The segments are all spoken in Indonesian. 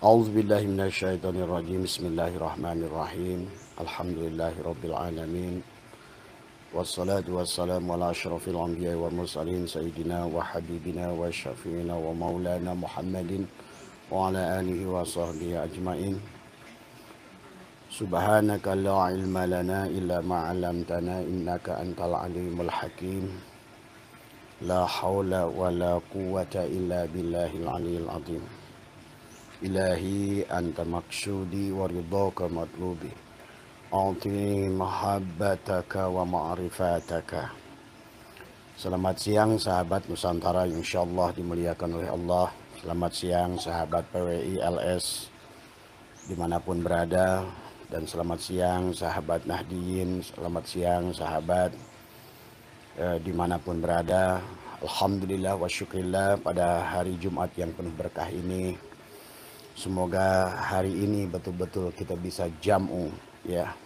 A'udzubillahi minasyaitonirrajim. Bismillahirrahmanirrahim. Alhamdulillahirabbil alamin. Wassalatu wassalamu ala asyrafil anbiya'i wal mursalin sayyidina wa habibina wa syafi'ina wa maulana Muhammadin wa ala alihi wa sahbihi ajmain. Subhanaka la ilma lana illa ma 'allamtana innaka antal alimul hakim. La haula wa la quwwata illa billahil aliyyil azim. Ilahi anta maksudi wa ridhaka matlubi. A'tini mahabbataka wa ma'rifataka. Selamat siang sahabat Nusantara yang insyaallah dimuliakan oleh Allah. Selamat siang sahabat PWI LS dimanapun berada. Dan selamat siang sahabat Nahdiyin. Selamat siang sahabat dimanapun berada. Alhamdulillah wa syukrillah pada hari Jumat yang penuh berkah ini. Semoga hari ini betul-betul kita bisa jam'u ya.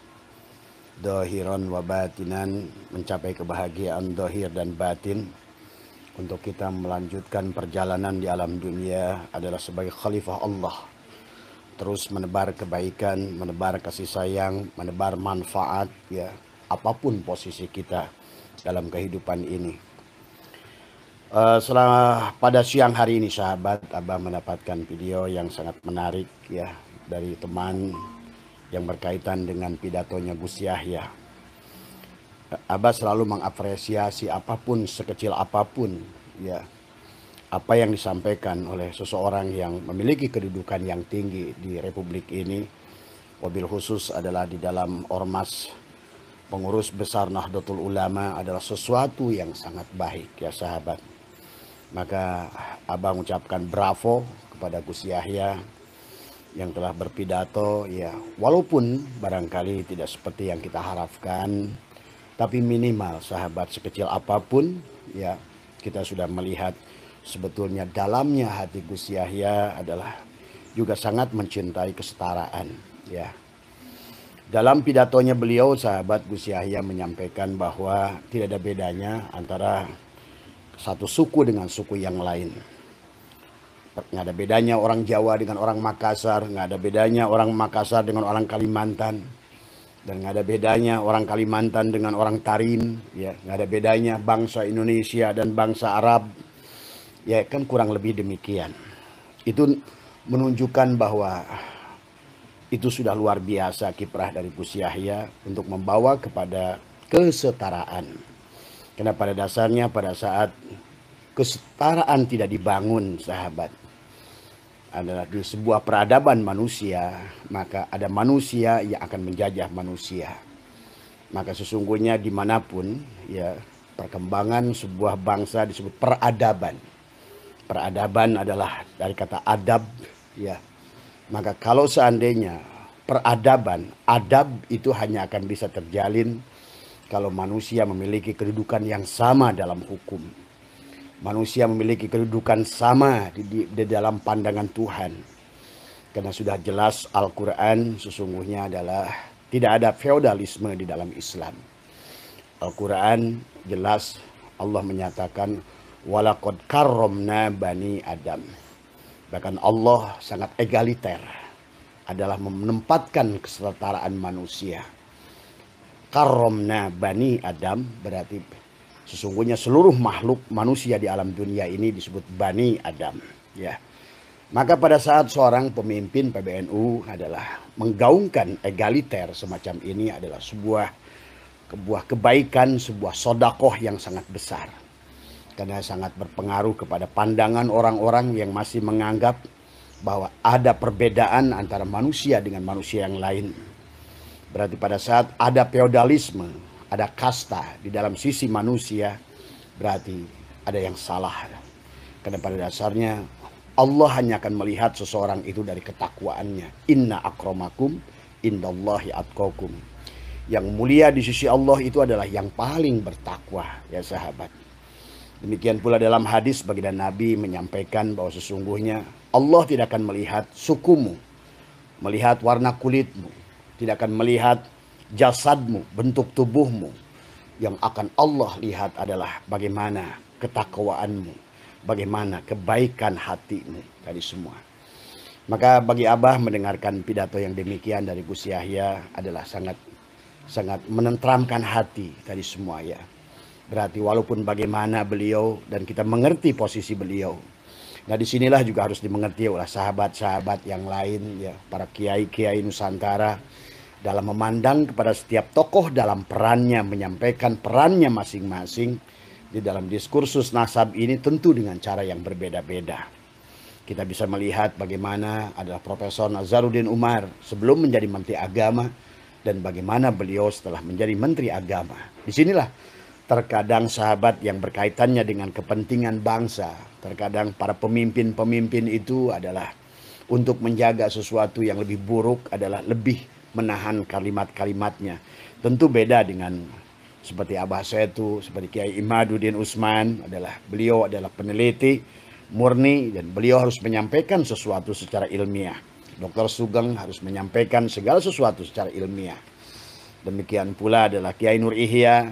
Dhahiran wa batinan, mencapai kebahagiaan dhahir dan batin untuk kita melanjutkan perjalanan di alam dunia adalah sebagai khalifah Allah. Terus menebar kebaikan, menebar kasih sayang, menebar manfaat ya, apapun posisi kita dalam kehidupan ini. Pada siang hari ini sahabat, Abah mendapatkan video yang sangat menarik ya dari teman yang berkaitan dengan pidatonya Gus Yahya. Abah selalu mengapresiasi apapun, sekecil apapun ya, apa yang disampaikan oleh seseorang yang memiliki kedudukan yang tinggi di Republik ini, wabil khusus adalah di dalam ormas pengurus besar Nahdlatul Ulama, adalah sesuatu yang sangat baik ya sahabat. Maka Abang ucapkan bravo kepada Gus Yahya yang telah berpidato ya, walaupun barangkali tidak seperti yang kita harapkan, tapi minimal sahabat, sekecil apapun ya, kita sudah melihat sebetulnya dalamnya hati Gus Yahya adalah juga sangat mencintai kesetaraan ya. Dalam pidatonya beliau sahabat, Gus Yahya menyampaikan bahwa tidak ada bedanya antara satu suku dengan suku yang lain. Nggak ada bedanya orang Jawa dengan orang Makassar, nggak ada bedanya orang Makassar dengan orang Kalimantan, dan nggak ada bedanya orang Kalimantan dengan orang Tarim, ya nggak ada bedanya bangsa Indonesia dan bangsa Arab, ya kan kurang lebih demikian. Itu menunjukkan bahwa itu sudah luar biasa kiprah dari Gus Yahya untuk membawa kepada kesetaraan. Karena pada dasarnya pada saat kesetaraan tidak dibangun sahabat, adalah di sebuah peradaban manusia, maka ada manusia yang akan menjajah manusia. Maka sesungguhnya dimanapun ya, perkembangan sebuah bangsa disebut peradaban. Peradaban adalah dari kata adab ya. Maka kalau seandainya peradaban, adab itu hanya akan bisa terjalin kalau manusia memiliki kedudukan yang sama dalam hukum. Manusia memiliki kedudukan sama di dalam pandangan Tuhan. Karena sudah jelas Al-Quran sesungguhnya adalah tidak ada feodalisme di dalam Islam. Al-Quran jelas Allah menyatakan walaqad karramna bani Adam. Bahkan Allah sangat egaliter, adalah menempatkan kesetaraan manusia. Karomna bani Adam berarti sesungguhnya seluruh makhluk manusia di alam dunia ini disebut bani Adam ya. Maka pada saat seorang pemimpin PBNU adalah menggaungkan egaliter semacam ini adalah sebuah kebaikan, sebuah sodakoh yang sangat besar. Karena sangat berpengaruh kepada pandangan orang-orang yang masih menganggap bahwa ada perbedaan antara manusia dengan manusia yang lain. Berarti pada saat ada feodalisme, ada kasta di dalam sisi manusia, berarti ada yang salah. Karena pada dasarnya Allah hanya akan melihat seseorang itu dari ketakwaannya. Inna akramakum indallahi atqakum. Yang mulia di sisi Allah itu adalah yang paling bertakwa ya sahabat. Demikian pula dalam hadis baginda Nabi menyampaikan bahwa sesungguhnya Allah tidak akan melihat sukumu, melihat warna kulitmu, tidak akan melihat jasadmu, bentuk tubuhmu. Yang akan Allah lihat adalah bagaimana ketakwaanmu, bagaimana kebaikan hatimu, tadi semua. Maka bagi Abah mendengarkan pidato yang demikian dari Gus Yahya adalah sangat menenteramkan hati tadi semua ya. Berarti walaupun bagaimana beliau dan kita mengerti posisi beliau. Nah disinilah juga harus dimengerti oleh sahabat-sahabat yang lain ya, para kiai-kiai Nusantara dalam memandang kepada setiap tokoh dalam perannya, menyampaikan perannya masing-masing di dalam diskursus nasab ini tentu dengan cara yang berbeda-beda. Kita bisa melihat bagaimana adalah Profesor Nazaruddin Umar sebelum menjadi Menteri Agama dan bagaimana beliau setelah menjadi Menteri Agama. Disinilah terkadang sahabat yang berkaitannya dengan kepentingan bangsa, terkadang para pemimpin-pemimpin itu adalah untuk menjaga sesuatu yang lebih buruk adalah lebih menahan kalimat-kalimatnya. Tentu beda dengan seperti Abah Setu, seperti Kiai Imaduddin Usman, beliau adalah peneliti murni dan beliau harus menyampaikan sesuatu secara ilmiah. Dr. Sugeng harus menyampaikan segala sesuatu secara ilmiah. Demikian pula adalah Kiai Nur Ihya,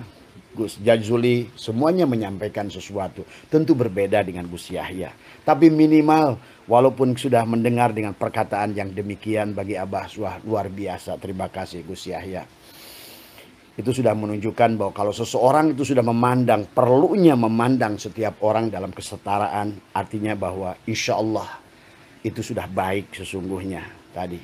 Gus Jazuli, semuanya menyampaikan sesuatu. Tentu berbeda dengan Gus Yahya. Tapi minimal walaupun sudah mendengar dengan perkataan yang demikian bagi Abah luar biasa. Terima kasih Gus Yahya. Itu sudah menunjukkan bahwa kalau seseorang itu sudah memandang, perlunya memandang setiap orang dalam kesetaraan, artinya bahwa insya Allah itu sudah baik sesungguhnya tadi.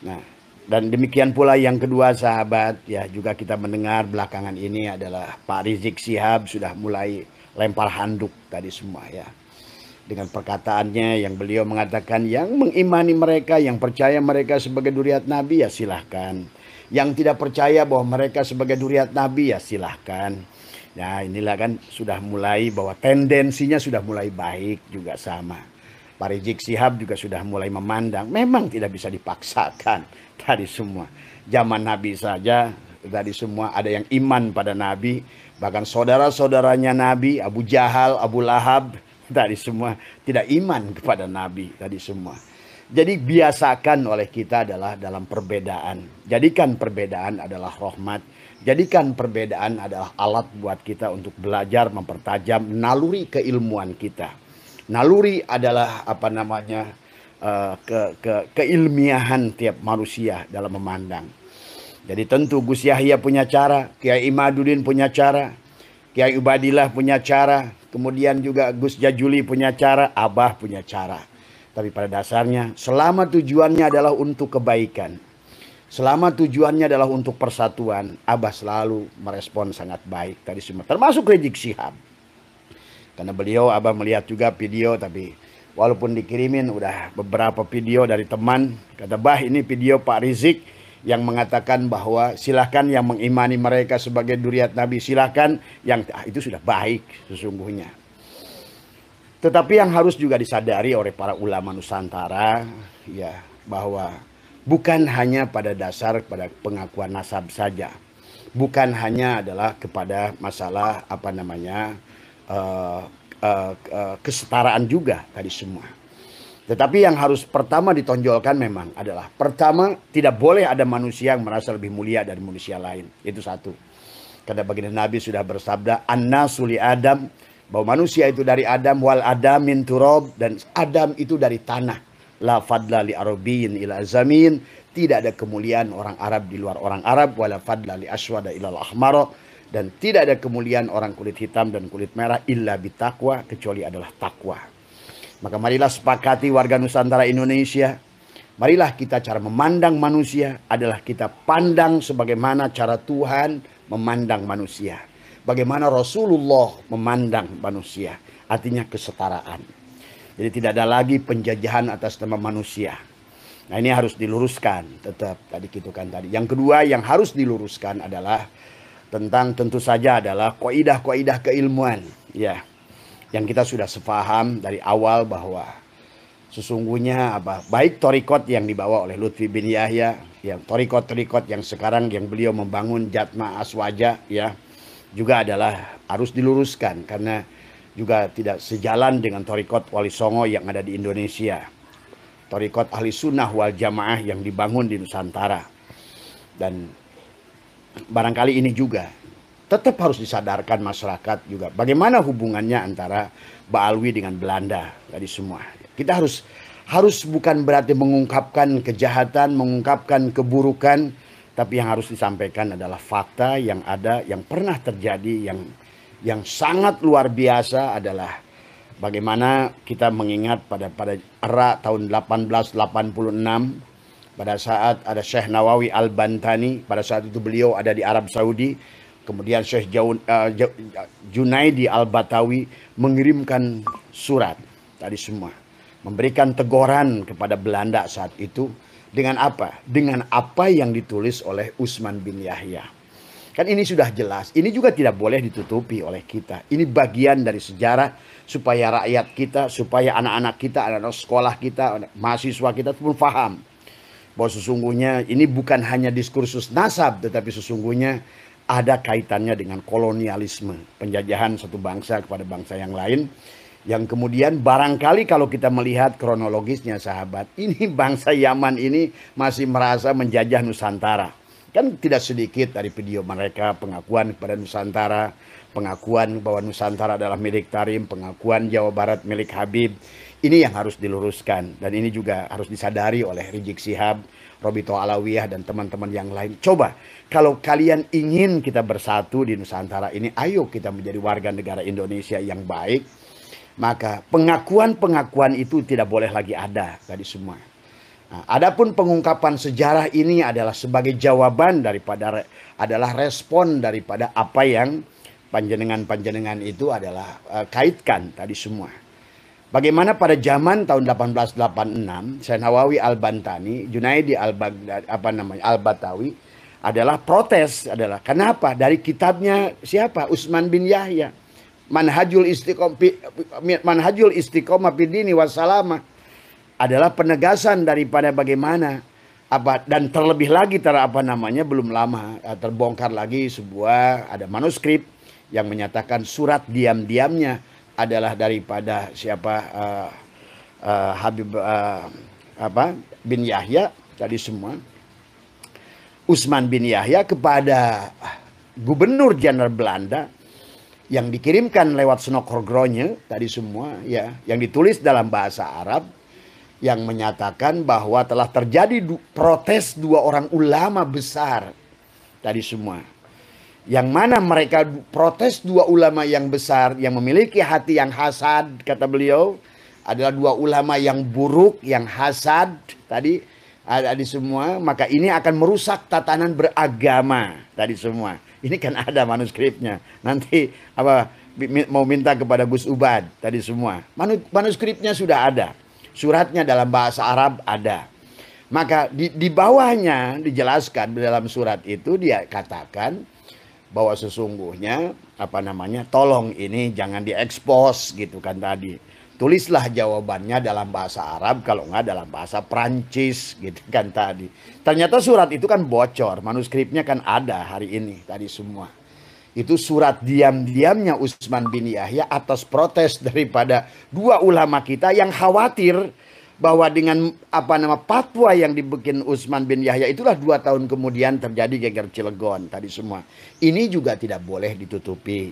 Nah, dan demikian pula yang kedua sahabat ya, juga kita mendengar belakangan ini adalah Pak Rizik Syihab sudah mulai lempar handuk tadi semua ya. Dengan perkataannya yang beliau mengatakan yang mengimani mereka, yang percaya mereka sebagai duriat Nabi ya silahkan. Yang tidak percaya bahwa mereka sebagai duriat Nabi ya silahkan. Nah inilah kan sudah mulai bahwa tendensinya sudah mulai baik juga sama. Pak Rizik Syihab juga sudah mulai memandang memang tidak bisa dipaksakan tadi semua. Zaman Nabi saja tadi semua ada yang iman pada Nabi. Bahkan saudara-saudaranya Nabi, Abu Jahal, Abu Lahab, tadi semua tidak iman kepada Nabi tadi semua. Jadi biasakan oleh kita adalah dalam perbedaan. Jadikan perbedaan adalah rahmat. Jadikan perbedaan adalah alat buat kita untuk belajar mempertajam naluri keilmuan kita. Naluri adalah apa namanya keilmiahan tiap manusia dalam memandang. Jadi tentu Gus Yahya punya cara, Kiai Imaduddin punya cara, Kiai Ubadillah punya cara, kemudian juga Gus Jazuli punya cara, Abah punya cara. Tapi pada dasarnya selama tujuannya adalah untuk kebaikan, selama tujuannya adalah untuk persatuan, Abah selalu merespon sangat baik tadi semua, termasuk Rizik Syihab. Karena beliau Abah melihat juga video, tapi walaupun dikirimin udah beberapa video dari teman, kata Bah ini video Pak Rizik yang mengatakan bahwa silahkan yang mengimani mereka sebagai duriat Nabi, silahkan yang itu sudah baik sesungguhnya. Tetapi yang harus juga disadari oleh para ulama Nusantara ya, bahwa bukan hanya pada dasar pada pengakuan nasab saja, bukan hanya adalah kepada masalah apa namanya kesetaraan juga tadi semua. Tetapi yang harus pertama ditonjolkan memang adalah pertama tidak boleh ada manusia yang merasa lebih mulia dari manusia lain. Itu satu. Karena baginda Nabi sudah bersabda an-nasu li Adam, bahwa manusia itu dari Adam, wal Adam min turab, dan Adam itu dari tanah. La fadla li arabiyyin ila zamin, tidak ada kemuliaan orang Arab di luar orang Arab, wala fadla li aswada ila al-ahmara, dan tidak ada kemuliaan orang kulit hitam dan kulit merah illa bitaqwa, kecuali adalah takwa. Maka marilah sepakati warga Nusantara Indonesia, marilah kita cara memandang manusia adalah kita pandang sebagaimana cara Tuhan memandang manusia. Bagaimana Rasulullah memandang manusia, artinya kesetaraan. Jadi tidak ada lagi penjajahan atas nama manusia. Nah ini harus diluruskan tetap tadi gitu kan tadi. Yang kedua yang harus diluruskan adalah tentang tentu saja adalah kaidah-kaidah keilmuan ya, yang kita sudah sepaham dari awal bahwa sesungguhnya apa baik torikot yang dibawa oleh Lutfi bin Yahya, yang torikot yang sekarang yang beliau membangun Jatma Aswaja ya, juga adalah harus diluruskan karena juga tidak sejalan dengan torikot Wali Songo yang ada di Indonesia, torikot Ahli Sunnah wal Jamaah yang dibangun di Nusantara. Dan barangkali ini juga tetap harus disadarkan masyarakat juga bagaimana hubungannya antara Ba'alwi dengan Belanda tadi semua. Kita harus bukan berarti mengungkapkan kejahatan, mengungkapkan keburukan, tapi yang harus disampaikan adalah fakta yang ada, yang pernah terjadi, yang sangat luar biasa adalah bagaimana kita mengingat pada era tahun 1886 pada saat ada Syekh Nawawi Al-Bantani, pada saat itu beliau ada di Arab Saudi, kemudian Syekh Junaidi Al-Batawi mengirimkan surat tadi semua, memberikan teguran kepada Belanda saat itu dengan apa? Dengan apa yang ditulis oleh Utsman bin Yahya. Kan ini sudah jelas, ini juga tidak boleh ditutupi oleh kita. Ini bagian dari sejarah supaya rakyat kita, supaya anak-anak kita, anak-anak sekolah kita, mahasiswa kita pun paham bahwa sesungguhnya ini bukan hanya diskursus nasab, tetapi sesungguhnya ada kaitannya dengan kolonialisme, penjajahan satu bangsa kepada bangsa yang lain. Yang kemudian barangkali kalau kita melihat kronologisnya sahabat, ini bangsa Yaman ini masih merasa menjajah Nusantara. Kan tidak sedikit dari video mereka pengakuan kepada Nusantara, pengakuan bahwa Nusantara adalah milik Tarim, pengakuan Jawa Barat milik Habib. Ini yang harus diluruskan, dan ini juga harus disadari oleh Rizik Syihab, Robito Alawiyah, dan teman-teman yang lain. Coba kalau kalian ingin kita bersatu di Nusantara ini, ayo kita menjadi warga negara Indonesia yang baik. Maka pengakuan-pengakuan itu tidak boleh lagi ada tadi semua. Nah, adapun pengungkapan sejarah ini adalah sebagai jawaban daripada adalah respon daripada apa yang panjenengan-panjenengan itu adalah kaitkan tadi semua. Bagaimana pada zaman tahun 1886 Syekh Nawawi Al-Bantani, Junaidi Al-Batawi adalah protes, adalah kenapa? Dari kitabnya siapa? Utsman bin Yahya, Manhajul Istiqomah Fid-Dini Wassalamah, adalah penegasan daripada bagaimana dan terlebih lagi belum lama terbongkar lagi sebuah ada manuskrip yang menyatakan surat diam-diamnya adalah daripada siapa Habib bin Yahya tadi semua, Utsman bin Yahya kepada Gubernur Jenderal Belanda, yang dikirimkan lewat Snokhorgronya tadi semua ya, yang ditulis dalam bahasa Arab, yang menyatakan bahwa telah terjadi protes dua orang ulama besar tadi semua. Yang mana mereka protes dua ulama yang besar yang memiliki hati yang hasad, kata beliau, adalah dua ulama yang buruk, yang hasad tadi ada di semua, maka ini akan merusak tatanan beragama tadi semua. Ini kan ada manuskripnya. Nanti mau minta kepada Gus Ubad tadi semua. Manuskripnya sudah ada. Suratnya dalam bahasa Arab ada. Maka di bawahnya dijelaskan dalam surat itu, dia katakan bahwa sesungguhnya tolong ini jangan diekspos gitu kan tadi. Tulislah jawabannya dalam bahasa Arab, kalau enggak dalam bahasa Prancis gitu kan tadi. Ternyata surat itu kan bocor, manuskripnya kan ada hari ini tadi semua. Itu surat diam-diamnya Utsman bin Yahya atas protes daripada dua ulama kita yang khawatir bahwa dengan fatwa yang dibikin Utsman bin Yahya itulah 2 tahun kemudian terjadi geger Cilegon tadi semua. Ini juga tidak boleh ditutupi.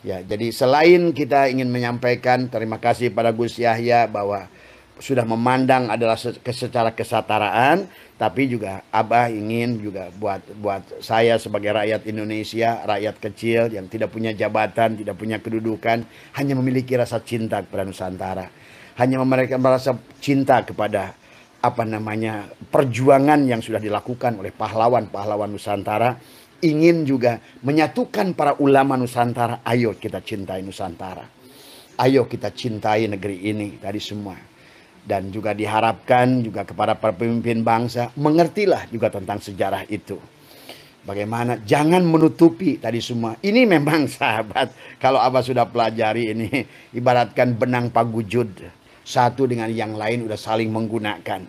Ya, jadi selain kita ingin menyampaikan terima kasih pada Gus Yahya bahwa sudah memandang adalah secara kesetaraan, tapi juga Abah ingin juga buat saya sebagai rakyat Indonesia, rakyat kecil yang tidak punya jabatan, tidak punya kedudukan, hanya memiliki rasa cinta kepada Nusantara. Hanya mereka merasa cinta kepada perjuangan yang sudah dilakukan oleh pahlawan-pahlawan Nusantara, ingin juga menyatukan para ulama Nusantara. Ayo kita cintai Nusantara, ayo kita cintai negeri ini tadi semua. Dan juga diharapkan juga kepada para pemimpin bangsa mengertilah juga tentang sejarah itu. Bagaimana jangan menutupi tadi semua. Ini memang sahabat, kalau Abah sudah pelajari ini ibaratkan benang pagujud. Satu dengan yang lain udah saling menggunakan.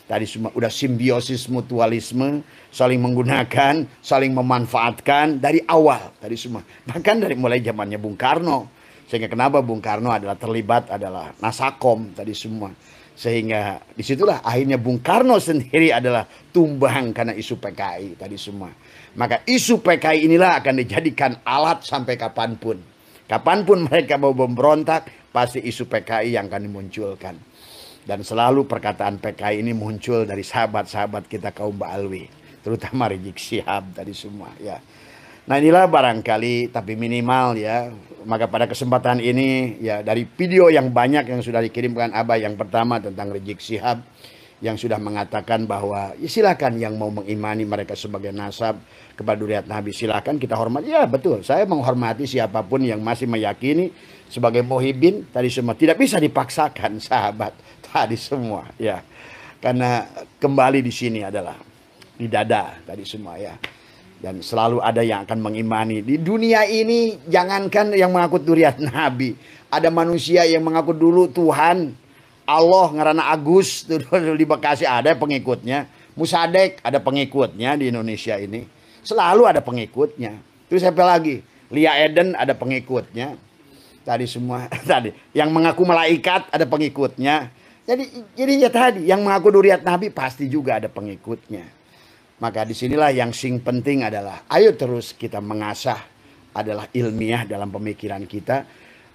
Tadi semua udah simbiosis mutualisme, saling menggunakan, saling memanfaatkan dari awal tadi semua. Bahkan dari mulai zamannya Bung Karno. Sehingga kenapa Bung Karno adalah terlibat adalah Nasakom tadi semua. Sehingga disitulah akhirnya Bung Karno sendiri adalah tumbang karena isu PKI tadi semua. Maka isu PKI inilah akan dijadikan alat sampai kapanpun. Kapanpun mereka mau memberontak, pasti isu PKI yang akan dimunculkan. Dan selalu perkataan PKI ini muncul dari sahabat-sahabat kita kaum Ba'alwi, terutama Rizik Syihab tadi semua ya. Nah inilah barangkali, tapi minimal ya. Maka pada kesempatan ini ya, dari video yang banyak yang sudah dikirimkan Abah, yang pertama tentang Rizik Syihab yang sudah mengatakan bahwa ya silakan yang mau mengimani mereka sebagai nasab kepada dzurriyyat Nabi, silakan kita hormati. Ya betul, saya menghormati siapapun yang masih meyakini sebagai muhibbin tadi semua. Tidak bisa dipaksakan sahabat tadi semua ya. Karena kembali di sini adalah di dada tadi semua ya. Dan selalu ada yang akan mengimani. Di dunia ini jangankan yang mengaku dzurriyyat Nabi, ada manusia yang mengaku dulu Tuhan Allah ngarana Agus di Bekasi ada pengikutnya. Musadek ada pengikutnya di Indonesia ini. Selalu ada pengikutnya. Terus siapa lagi? Lia Eden ada pengikutnya. Tadi semua tadi yang mengaku malaikat ada pengikutnya. Jadi ya tadi yang mengaku dzurriyyat Nabi pasti juga ada pengikutnya. Maka disinilah yang sing penting adalah ayo terus kita mengasah adalah ilmiah dalam pemikiran kita.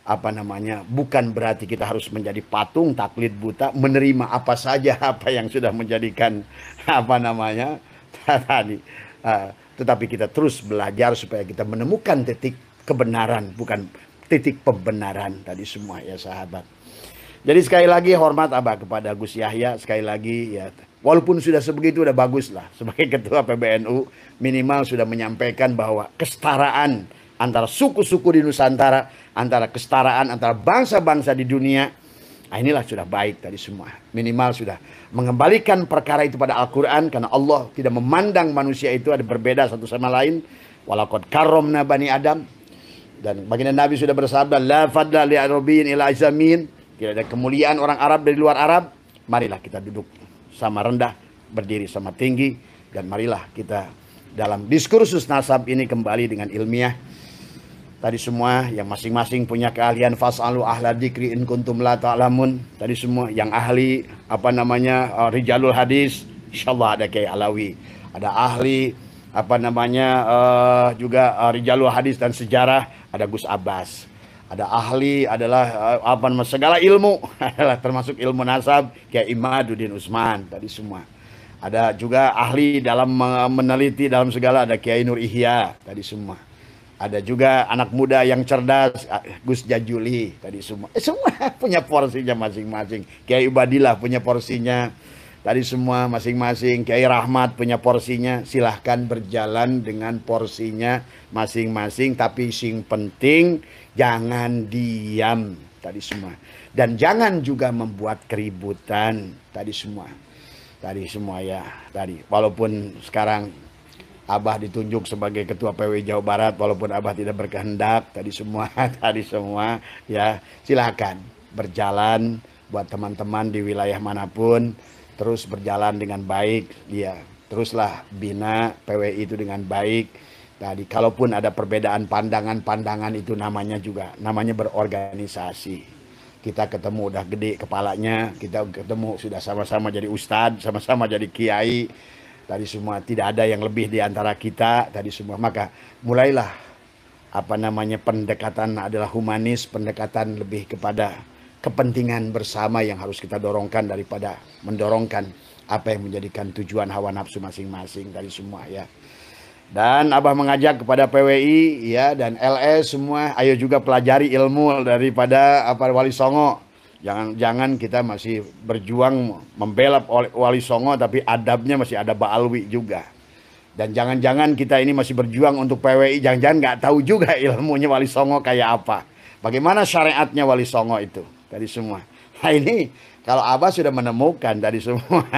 Apa namanya, bukan berarti kita harus menjadi patung taklid buta, menerima apa saja apa yang sudah menjadikan apa namanya tadi. Tetapi kita terus belajar supaya kita menemukan titik kebenaran, bukan titik pembenaran tadi semua ya sahabat. Jadi sekali lagi hormat Abah kepada Gus Yahya, sekali lagi ya, walaupun sudah sebegitu udah bagus lah sebagai ketua PBNU, minimal sudah menyampaikan bahwa kesetaraan antara suku-suku di Nusantara, antara kesetaraan antara bangsa-bangsa di dunia, nah inilah sudah baik tadi semua. Minimal sudah mengembalikan perkara itu pada Al-Quran, karena Allah tidak memandang manusia itu ada berbeda satu sama lain. Walaqad karramna bani Adam. Dan baginda Nabi sudah bersabda, la fadla li arabiyyin ila azamin. Tidak ada kemuliaan orang Arab dari luar Arab. Marilah kita duduk sama rendah, berdiri sama tinggi, dan marilah kita dalam diskursus nasab ini kembali dengan ilmiah. Tadi semua yang masing-masing punya keahlian, fas'alu ahla dzikri in kuntum la ta'lamun. Tadi semua yang ahli apa namanya rijalul hadis, insyaallah ada Kiai Alawi. Ada ahli apa namanya juga rijalul hadis dan sejarah, ada Gus Abbas. Ada ahli adalah apa namanya segala ilmu adalah termasuk ilmu nasab kayak Imaduddin Usman tadi semua. Ada juga ahli dalam meneliti dalam segala, ada Kiai Nur Ihya tadi semua. Ada juga anak muda yang cerdas, Gus Jajuli tadi semua. Semua punya porsinya masing-masing. Kiai Ubadillah punya porsinya. Tadi semua masing-masing. Kiai Rahmat punya porsinya. Silahkan berjalan dengan porsinya masing-masing. Tapi sing penting jangan diam tadi semua. Dan jangan juga membuat keributan tadi semua. Tadi semua ya. Tadi walaupun sekarang Abah ditunjuk sebagai ketua PWI Jawa Barat, walaupun Abah tidak berkehendak tadi semua ya, silakan berjalan buat teman-teman di wilayah manapun, terus berjalan dengan baik ya, teruslah bina PWI itu dengan baik. Tadi kalaupun ada perbedaan pandangan itu namanya berorganisasi. Kita ketemu udah gede kepalanya, kita ketemu sudah sama-sama jadi ustadz, sama-sama jadi kiai. Tadi semua tidak ada yang lebih di antara kita tadi semua. Maka mulailah apa namanya pendekatan adalah humanis, pendekatan lebih kepada kepentingan bersama yang harus kita dorongkan daripada mendorongkan apa yang menjadikan tujuan hawa nafsu masing-masing tadi semua ya. Dan Abah mengajak kepada PWI ya dan LS semua, ayo juga pelajari ilmu daripada apa Wali Songo. Jangan kita masih berjuang membela Wali Songo tapi adabnya masih ada Ba'alwi juga. Dan jangan-jangan kita ini masih berjuang untuk PWI, jangan-jangan nggak tahu juga ilmunya Wali Songo kayak apa. Bagaimana syariatnya Wali Songo itu tadi semua. Nah ini kalau Abah sudah menemukan tadi semua.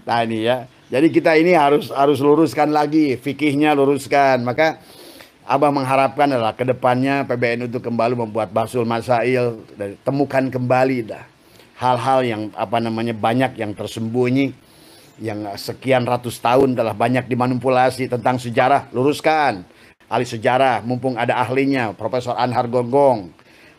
Nah ini ya. Jadi kita ini harus luruskan lagi fikihnya, luruskan. Maka Abah mengharapkan adalah kedepannya PBNU itu kembali membuat Bahsul Masail, temukan kembali dah hal-hal yang apa namanya banyak yang tersembunyi, yang sekian ratus tahun telah banyak dimanipulasi tentang sejarah, luruskan. Ahli sejarah, mumpung ada ahlinya, Profesor Anhar Gonggong,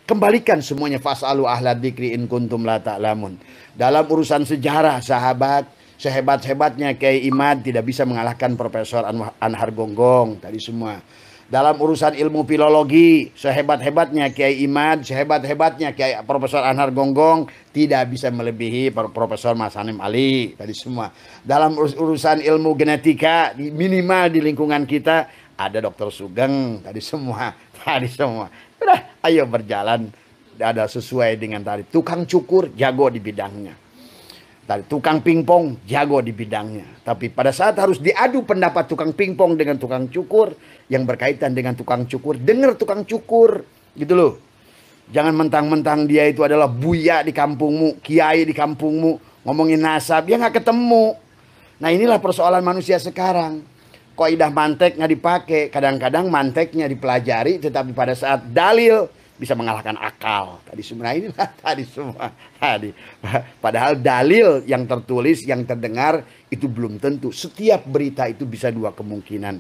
kembalikan semuanya, fas'alu ahla dzikri in kuntum la ta'lamun. Dalam urusan sejarah sahabat, sehebat-hebatnya Kiai Imad tidak bisa mengalahkan Profesor Anhar Gonggong tadi semua. Dalam urusan ilmu filologi, sehebat-hebatnya Kiai Imad, sehebat-hebatnya Kiai Profesor Anhar Gonggong, tidak bisa melebihi Profesor Mas Hanim Ali tadi semua. Dalam urusan ilmu genetika, minimal di lingkungan kita ada Dokter Sugeng tadi semua, tadi semua. Udah, ayo berjalan, ada sesuai dengan tadi. Tukang cukur jago di bidangnya. Tadi tukang pingpong jago di bidangnya. Tapi pada saat harus diadu pendapat tukang pingpong dengan tukang cukur, yang berkaitan dengan tukang cukur, dengar tukang cukur, gitu loh. Jangan mentang-mentang dia itu adalah buya di kampungmu, kiai di kampungmu, ngomongin nasab, dia nggak ketemu. Nah inilah persoalan manusia sekarang. Kaidah mantek nggak dipakai, kadang-kadang manteknya dipelajari, tetapi pada saat dalil bisa mengalahkan akal. Tadi semua inilah tadi semua. Tadi. Padahal dalil yang tertulis, yang terdengar itu belum tentu. Setiap berita itu bisa dua kemungkinan.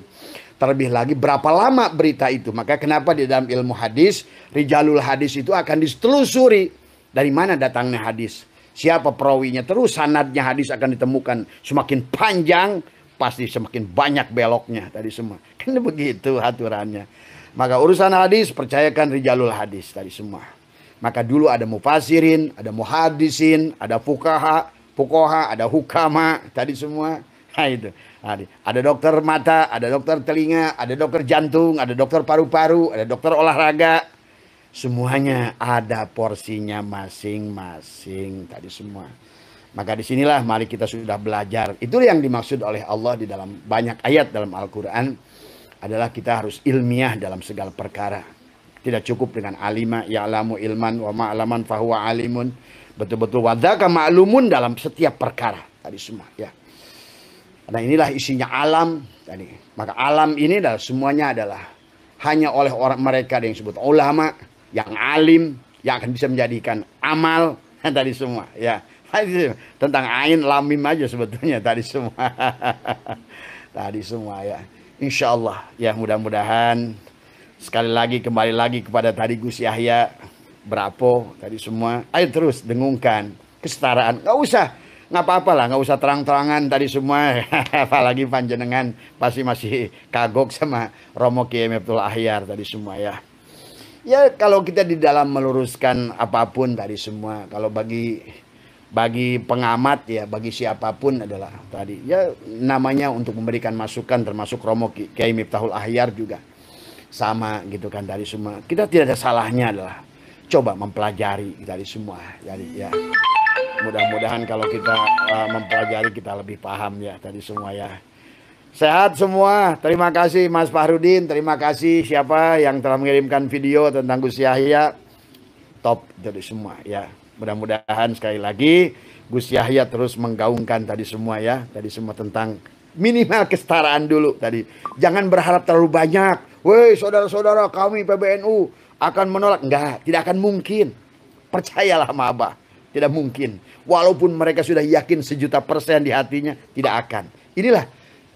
Terlebih lagi berapa lama berita itu. Maka kenapa di dalam ilmu hadis, rijalul hadis itu akan ditelusuri. Dari mana datangnya hadis? Siapa perawinya? Terus sanadnya hadis akan ditemukan. Semakin panjang, pasti semakin banyak beloknya. Tadi semua. Kan begitu aturannya. Maka urusan hadis percayakan rijalul hadis tadi semua. Maka dulu ada mufasirin, ada muhadisin, ada fuqaha, ada hukama tadi semua. Nah itu. Ada dokter mata, ada dokter telinga, ada dokter jantung, ada dokter paru-paru, ada dokter olahraga. Semuanya ada porsinya masing-masing tadi semua. Maka disinilah mari kita sudah belajar. Itu yang dimaksud oleh Allah di dalam banyak ayat dalam Al-Quran. Adalah kita harus ilmiah dalam segala perkara. Tidak cukup dengan alima ya'lamu ilman wa ma'laman fahuwa alimun. Betul-betul wadhaka ma'lumun dalam setiap perkara. Tadi semua ya. Karena inilah isinya alam tadi. Maka alam ini adalah semuanya adalah hanya oleh orang mereka yang disebut ulama, yang alim, yang akan bisa menjadikan amal tadi semua ya. Tentang ain lamim aja sebetulnya tadi semua. Tadi semua ya. Insya Allah ya, mudah-mudahan sekali lagi kembali lagi kepada tadi Gus Yahya Berapo tadi semua. Ayo terus dengungkan kesetaraan. Nggak usah, nggak apa-apa lah, nggak usah terang-terangan tadi semua. Apalagi panjenengan pasti masih kagok sama Romo Kiai Miftul Ahyar tadi semua ya. Ya kalau kita di dalam meluruskan apapun tadi semua, kalau bagi pengamat ya, bagi siapapun adalah tadi ya namanya untuk memberikan masukan, termasuk Romo Kiai Miftahul Ahyar juga sama gitu kan tadi semua. Kita tidak ada salahnya adalah coba mempelajari tadi semua. Jadi ya mudah-mudahan kalau kita mempelajari kita lebih paham ya tadi semua ya. Sehat semua. Terima kasih Mas Fahrudin, terima kasih siapa yang telah mengirimkan video tentang Gus Yahya. Top tadi semua ya. Mudah-mudahan sekali lagi Gus Yahya terus menggaungkan tadi semua ya. Tadi semua tentang minimal kesetaraan dulu tadi. Jangan berharap terlalu banyak. Woi saudara-saudara kami PBNU akan menolak. Enggak, tidak akan mungkin. Percayalah sama Abah. Tidak mungkin. Walaupun mereka sudah yakin 1.000.000% di hatinya, tidak akan. Inilah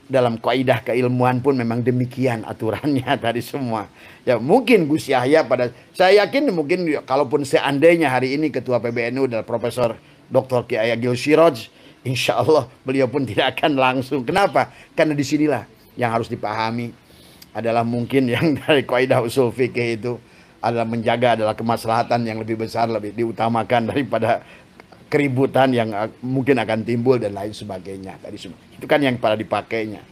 dalam kaidah keilmuan pun memang demikian aturannya tadi semua. Ya mungkin Gus Yahya saya yakin mungkin kalaupun seandainya hari ini ketua PBNU adalah Profesor Dr. Kiai Agil Siraj, insya Allah beliau pun tidak akan langsung. Kenapa? Karena disinilah yang harus dipahami adalah mungkin yang dari kaidah usul fikih itu adalah menjaga adalah kemaslahatan yang lebih besar, lebih diutamakan daripada keributan yang mungkin akan timbul dan lain sebagainya tadi semua. Itu kan yang pada dipakainya.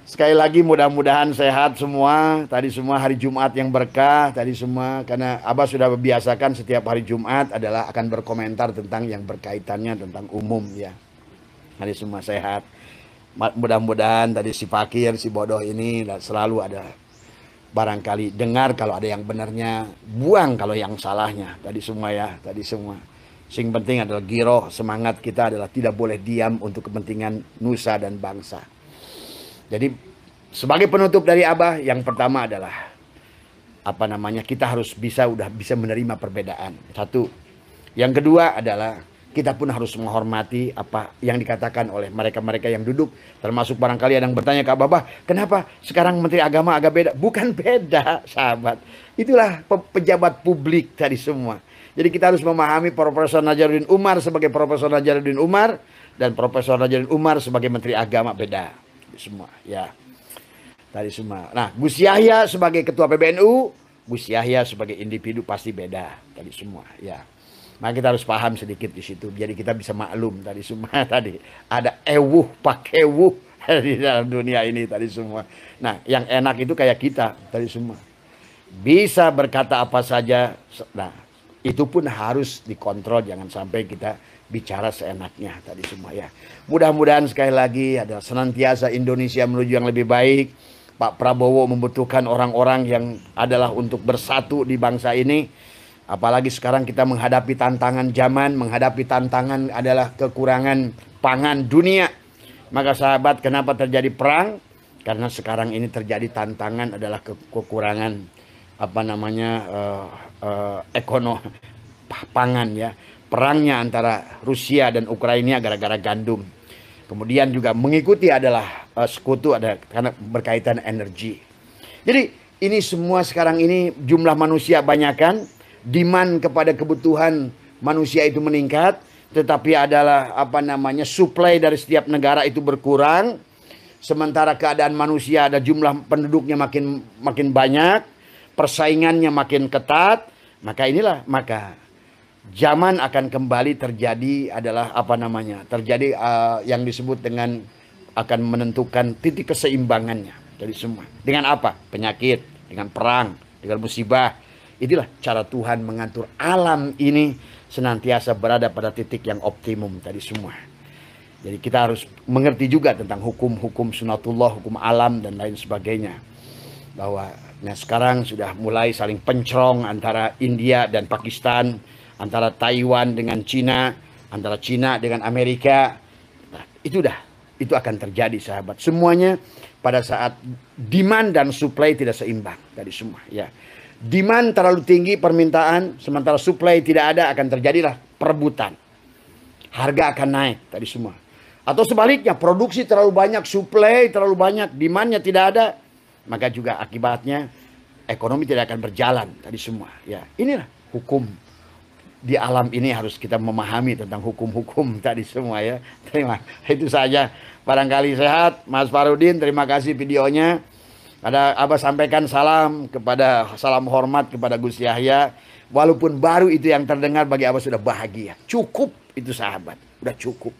Sekali lagi mudah-mudahan sehat semua. Tadi semua hari Jumat yang berkah tadi semua, karena Abah sudah membiasakan setiap hari Jumat adalah akan berkomentar tentang yang berkaitannya tentang umum ya. Tadi semua sehat. Mudah-mudahan tadi si fakir, si bodoh ini selalu ada barangkali dengar kalau ada yang benarnya, buang kalau yang salahnya. Tadi semua ya, tadi semua. Sing penting adalah giroh, semangat kita adalah tidak boleh diam untuk kepentingan nusa dan bangsa. Jadi sebagai penutup dari Abah, yang pertama adalah kita harus udah bisa menerima perbedaan. Satu. Yang kedua adalah kita pun harus menghormati apa yang dikatakan oleh mereka-mereka yang duduk. Termasuk barangkali ada yang bertanya ke Abah, kenapa sekarang Menteri Agama agak beda? Bukan beda, sahabat. Itulah pejabat publik tadi semua. Jadi kita harus memahami Profesor Najaruddin Umar sebagai Profesor Najaruddin Umar dan Profesor Najaruddin Umar sebagai Menteri Agama beda semua ya. tadi semua. Nah, Gus Yahya sebagai ketua PBNU, Gus Yahya sebagai individu pasti beda tadi semua ya. Maka kita harus paham sedikit di situ. Jadi kita bisa maklum tadi semua tadi. Ada ewuh pakewuh di dalam dunia ini tadi semua. Nah, yang enak itu kayak kita tadi semua. Bisa berkata apa saja. Nah, itu pun harus dikontrol. Jangan sampai kita bicara seenaknya tadi semua ya. Mudah-mudahan sekali lagi ada senantiasa Indonesia menuju yang lebih baik. Pak Prabowo membutuhkan orang-orang yang adalah untuk bersatu di bangsa ini. Apalagi sekarang kita menghadapi tantangan zaman, menghadapi tantangan adalah kekurangan pangan dunia. Maka sahabat, kenapa terjadi perang? Karena sekarang ini terjadi tantangan adalah kekurangan ekonomi pangan ya. Perangnya antara Rusia dan Ukraina gara-gara gandum. Kemudian juga mengikuti adalah sekutu ada karena berkaitan energi. Jadi ini semua sekarang ini jumlah manusia banyakkan. Demand kepada kebutuhan manusia itu meningkat, tetapi adalah supply dari setiap negara itu berkurang, sementara keadaan manusia ada jumlah penduduknya makin banyak, persaingannya makin ketat, maka zaman akan kembali terjadi adalah terjadi yang disebut dengan akan menentukan titik keseimbangannya dari semua. Dengan apa? Penyakit, dengan perang, dengan musibah. Inilah cara Tuhan mengatur alam ini senantiasa berada pada titik yang optimum tadi semua. Jadi kita harus mengerti juga tentang hukum-hukum sunatullah, hukum alam dan lain sebagainya. Bahwa sekarang sudah mulai saling pencerong antara India dan Pakistan, antara Taiwan dengan Cina, antara Cina dengan Amerika. Nah, itu akan terjadi sahabat. Semuanya pada saat demand dan supply tidak seimbang tadi semua ya. Demand terlalu tinggi permintaan, sementara supply tidak ada, akan terjadilah perebutan. Harga akan naik tadi semua. Atau sebaliknya, produksi terlalu banyak, supply terlalu banyak, demandnya tidak ada, maka juga akibatnya ekonomi tidak akan berjalan tadi semua. Ya, inilah hukum di alam ini harus kita memahami tentang hukum-hukum tadi semua ya. Itu saja. Barangkali sehat, Mas Farudin. Terima kasih videonya. Ada Abah sampaikan salam hormat kepada Gus Yahya. Walaupun baru itu yang terdengar, bagi Abah sudah bahagia. Cukup itu sahabat, udah cukup.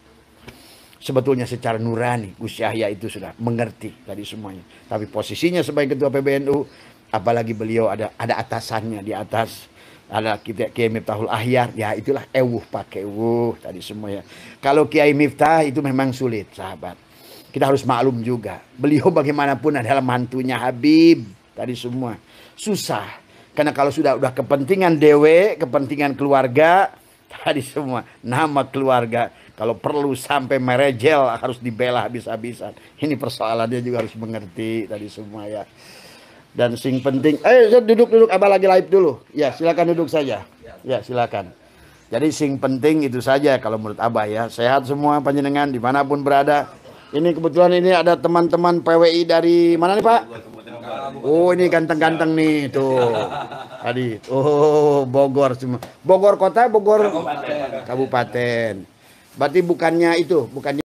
Sebetulnya secara nurani Gus Yahya itu sudah mengerti tadi semuanya. Tapi posisinya sebagai ketua PBNU, apalagi beliau ada atasannya di atas. Ada Kiai Miftahul Ahyar, ya itulah ewuh pakewuh tadi semuanya. Kalau Kiai Miftah itu memang sulit sahabat. Kita harus maklum juga. Beliau bagaimanapun adalah mantunya Habib. Tadi semua. Susah. Karena kalau sudah kepentingan dewe, kepentingan keluarga. Tadi semua. Nama keluarga. Kalau perlu sampai merejel harus dibela habis-habisan. Ini persoalannya juga harus mengerti. Tadi semua ya. Dan sing penting. Duduk. Abah lagi live dulu. Ya silakan duduk saja. Ya silakan. Jadi sing penting itu saja kalau menurut Abah ya. Sehat semua panjenengan dimanapun berada. Ini kebetulan ini ada teman-teman PWI dari mana nih Pak? Oh ini ganteng-ganteng nih tuh. Tadi. Oh Bogor semua. Bogor kota, Bogor kabupaten. Berarti bukannya itu, bukannya